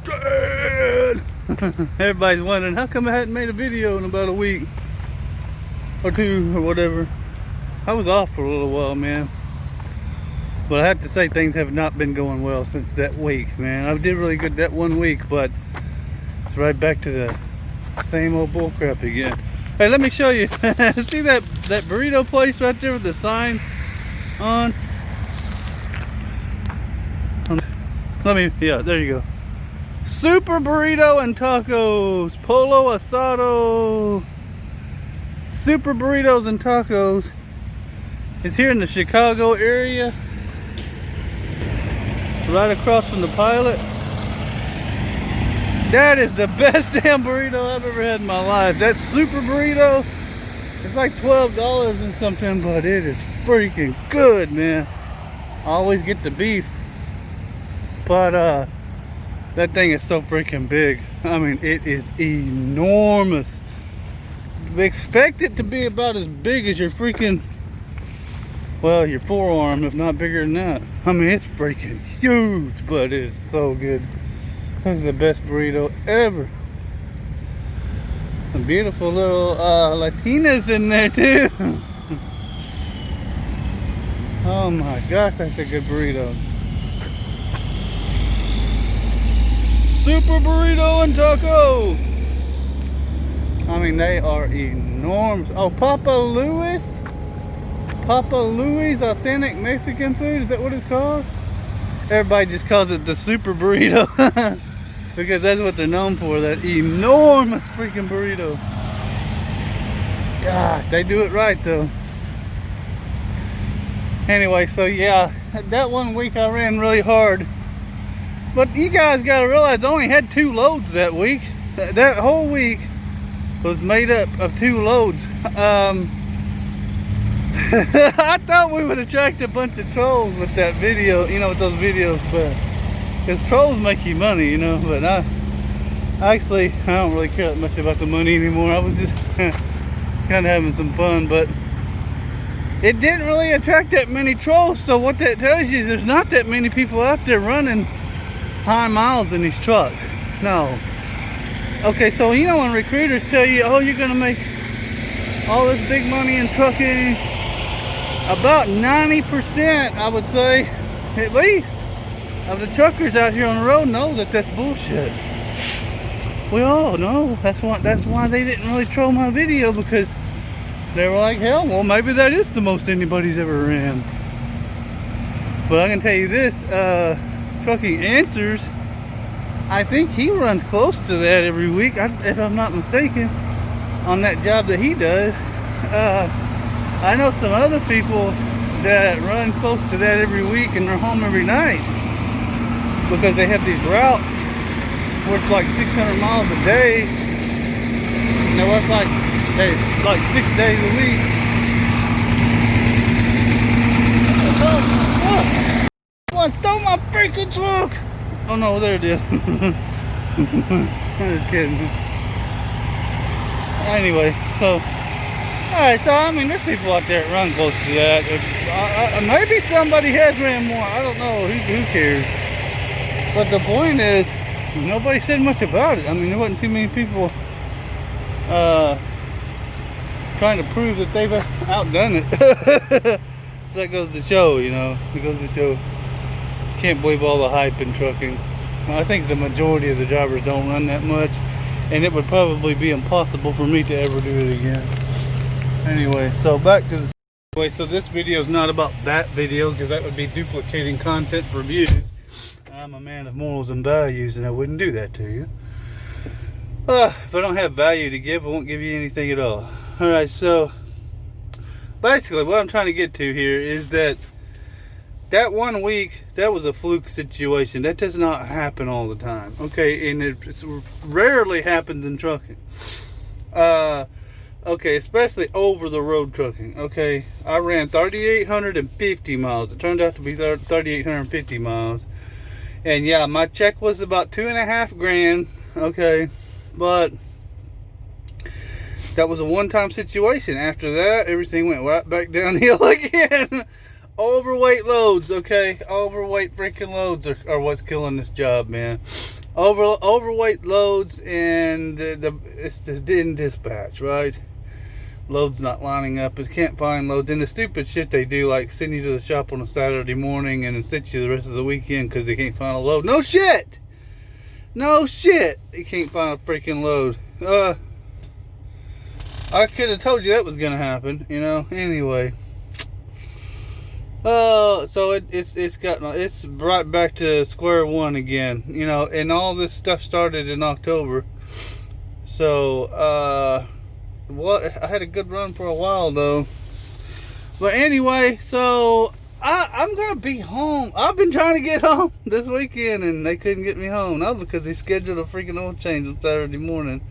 Dad! Everybody's wondering how come I hadn't made a video in about a week or two or whatever. I was off for a little while, man. But I have to say things have not been going well since that week, man. I did really good that 1 week, but it's right back to the same old bullcrap again. Hey, let me show you. See that burrito place right there with the sign on? Yeah, there you go. Super Burrito and Tacos, Polo Asado. Super Burritos and Tacos is here in the Chicago area, right across from the Pilot. That is the best damn burrito I've ever had in my life. That Super Burrito, it's like $12 and something, but it is freaking good, man. I always get the beef, but that thing is so freaking big. I mean, it is enormous. Expect it to be about as big as your freaking, well, your forearm, if not bigger than that. I mean, it's freaking huge, but it is so good. This is the best burrito ever. Some beautiful little Latinas in there too. Oh my gosh, that's a good burrito. Super Burrito and Taco. I mean, they are enormous. Oh, Papa Louis Authentic Mexican Food. Is that what it's called? Everybody just calls it the Super Burrito because that's what they're known for. That enormous freaking burrito. Gosh, they do it right though. Anyway, so yeah, that 1 week I ran really hard. But you guys got to realize I only had 2 loads that week. That whole week was made up of 2 loads. I thought we would attract a bunch of trolls with that video, you know, with those videos, but because trolls make you money, you know. But I don't really care that much about the money anymore. I was just kind of having some fun, but it didn't really attract that many trolls. So what that tells you is there's not that many people out there running high miles in these trucks. No. Okay, so you know when recruiters tell you, oh, you're gonna make all this big money in trucking, about 90%, I would say, at least, of the truckers out here on the road know that that's bullshit. We all know. That's why they didn't really troll my video, because they were like, hell, well, maybe that is the most anybody's ever ran. But I can tell you this, Trucking Answers, I think he runs close to that every week, if I'm not mistaken, on that job that he does. I know some other people that run close to that every week and they're home every night because they have these routes where it's like 600 miles a day. And they work like 6 days a week. Oh, someone stole my freaking truck! Oh no, there it is. I'm just kidding. Anyway, so, alright, so I mean, there's people out there that run close to that. Maybe somebody has ran more, I don't know, who cares? But the point is, nobody said much about it. I mean, there wasn't too many people trying to prove that they've outdone it. So that goes to show, you know, it goes to show. Can't believe all the hype in trucking. I think the majority of the drivers don't run that much, and it would probably be impossible for me to ever do it again. Anyway, so back to so this video is not about that video, because that would be duplicating content for views. I'm a man of morals and values, and I wouldn't do that to you. If I don't have value to give, I won't give you anything at all. Alright, so basically what I'm trying to get to here is that 1 week, that was a fluke situation. That does not happen all the time. Okay, and it rarely happens in trucking. Okay, especially over the road trucking. Okay, I ran 3,850 miles. It turned out to be 3,850 miles. And yeah, my check was about $2.5 grand. Okay, but that was a one-time situation. After that, everything went right back downhill again. Overweight loads, okay? Overweight freaking loads are what's killing this job, man. Overweight loads, and it's in dispatch, right? Loads not lining up. It can't find loads, and the stupid shit they do, like send you to the shop on a Saturday morning and then sit you the rest of the weekend because they can't find a load. No shit. They can't find a freaking load. I could have told you that was gonna happen, you know. Anyway. So it's right back to square one again, you know, and all this stuff started in October. So, I had a good run for a while though. But anyway, so I'm gonna be home. I've been trying to get home this weekend and they couldn't get me home. Not because they scheduled a freaking oil change on Saturday morning.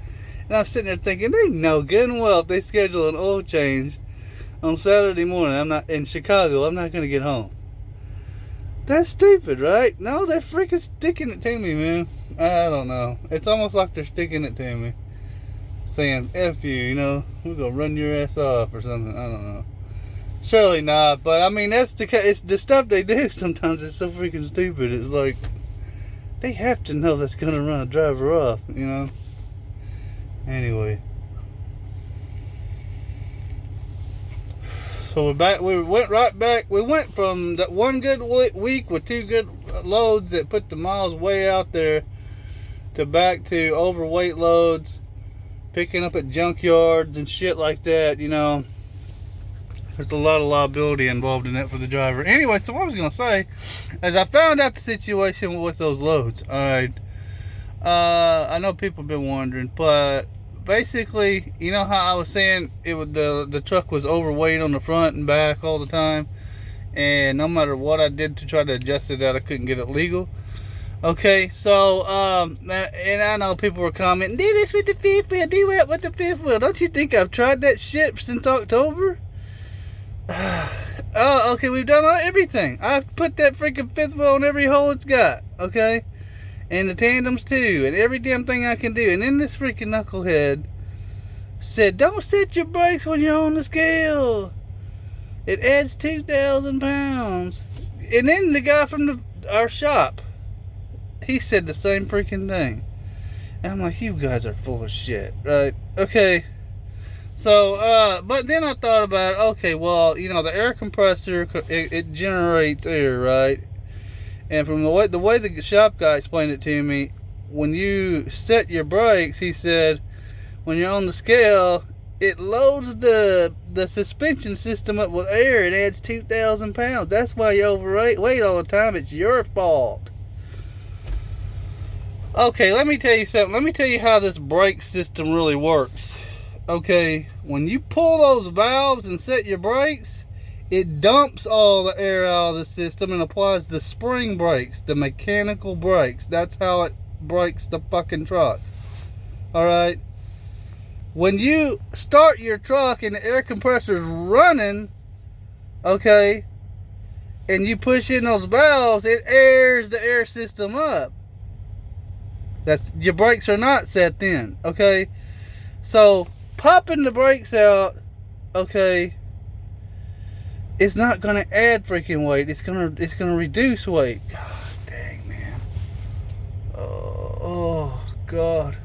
And I was sitting there thinking, they know good and well if they schedule an oil change on Saturday morning, I'm not in Chicago, I'm not gonna get home. That's stupid, right? No, they're freaking sticking it to me, man. I don't know. It's almost like they're sticking it to me. Saying, F you, you know, we're gonna run your ass off or something. I don't know. Surely not, but I mean, it's the stuff they do sometimes. It's so freaking stupid. It's like, they have to know that's gonna run a driver off, you know? Anyway. So we're back. We went right back. We went from that one good week with 2 good loads that put the miles way out there to back to overweight loads, picking up at junkyards and shit like that. You know, there's a lot of liability involved in that for the driver. Anyway, so what I was gonna say is I found out the situation with those loads. All right, I know people have been wondering, but basically, you know how I was saying the truck was overweight on the front and back all the time, and no matter what I did to try to adjust it out, I couldn't get it legal. Okay, so and I know people were commenting, do this with the fifth wheel, do that with the fifth wheel. Don't you think I've tried that shit since October? Oh, okay, we've done everything. I've put that freaking fifth wheel on every hole it's got, okay? And the tandems too, and every damn thing I can do. And then this freaking knucklehead said, don't set your brakes when you're on the scale. It adds 2,000 pounds. And then the guy from our shop, he said the same freaking thing. And I'm like, you guys are full of shit, right? Okay. So, but then I thought about, okay, well, you know, the air compressor, it generates air, right? And from the way the shop guy explained it to me, when you set your brakes, he said, when you're on the scale, it loads the suspension system up with air. It adds 2,000 pounds. That's why you overweight all the time. It's your fault. Okay, let me tell you something. Let me tell you how this brake system really works. Okay, when you pull those valves and set your brakes, it dumps all the air out of the system and applies the spring brakes, the mechanical brakes. That's how it brakes the fucking truck. Alright? When you start your truck and the air compressor's running, okay, and you push in those valves, it airs the air system up. Your brakes are not set then, okay? So, popping the brakes out, okay, it's not gonna add freaking weight. It's gonna reduce weight. God dang, man. Oh God.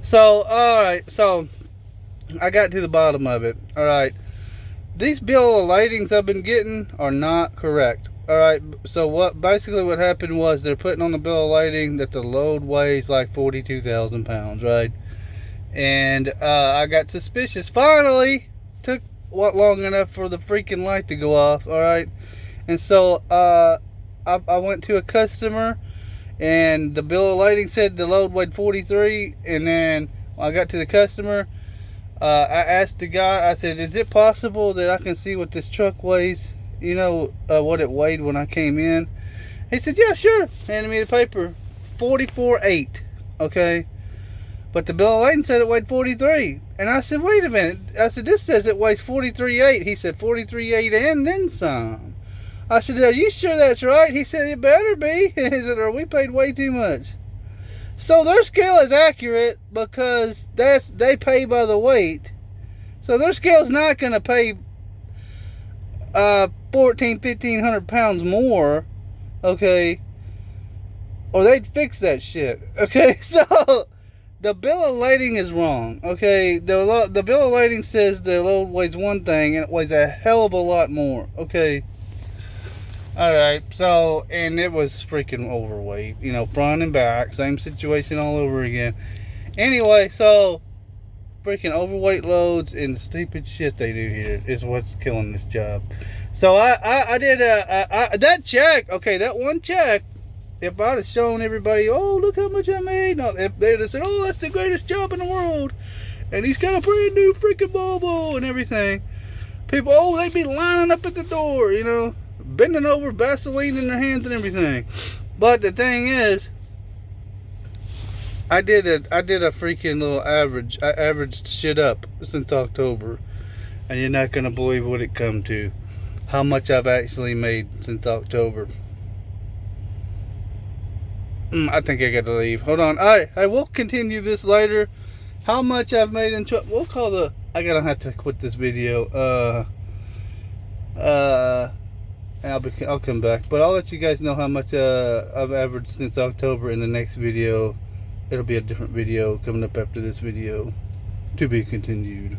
So, alright, so I got to the bottom of it. Alright. These bill of ladings I've been getting are not correct. Alright, so basically what happened was they're putting on the bill of lading that the load weighs like 42,000 pounds, right? And I got suspicious. Finally, took long enough for the freaking light to go off. Alright, and so I went to a customer, and the bill of lading said the load weighed 43. And then when I got to the customer, I asked the guy, I said, is it possible that I can see what this truck weighs, you know, what it weighed when I came in? He said, yeah, sure. Handed me the paper. 44.8. Okay, but the bill of lading said it weighed 43. And I said, wait a minute. I said, this says it weighs 43.8. He said, 43.8 and then some. I said, are you sure that's right? He said, it better be. He said, or we paid way too much. So their scale is accurate because they pay by the weight. So their scale's not going to pay 1,500 pounds more, okay, or they'd fix that shit. Okay, so the bill of lading is wrong. Okay, the bill of lading says the load weighs one thing and it weighs a hell of a lot more. Okay. Alright, so, and it was freaking overweight, you know, front and back, same situation all over again. Anyway, so, freaking overweight loads and the stupid shit they do here is what's killing this job. So, I did that check, okay, that one check, if I'd have shown everybody, oh, look how much I made, no, if they'd have said, oh, that's the greatest job in the world, and he's got a brand new freaking Volvo and everything, people, oh, they'd be lining up at the door, you know, bending over, Vaseline in their hands and everything. But the thing is, I did a freaking little average. I averaged shit up since October, and you're not gonna believe what it come to. How much I've actually made since October. I think I gotta leave. Hold on. I will continue this later. How much I've made in we'll call the. I gotta have to quit this video. I'll come back, but I'll let you guys know how much I've averaged since October in the next video. It'll be a different video coming up after this video, to be continued.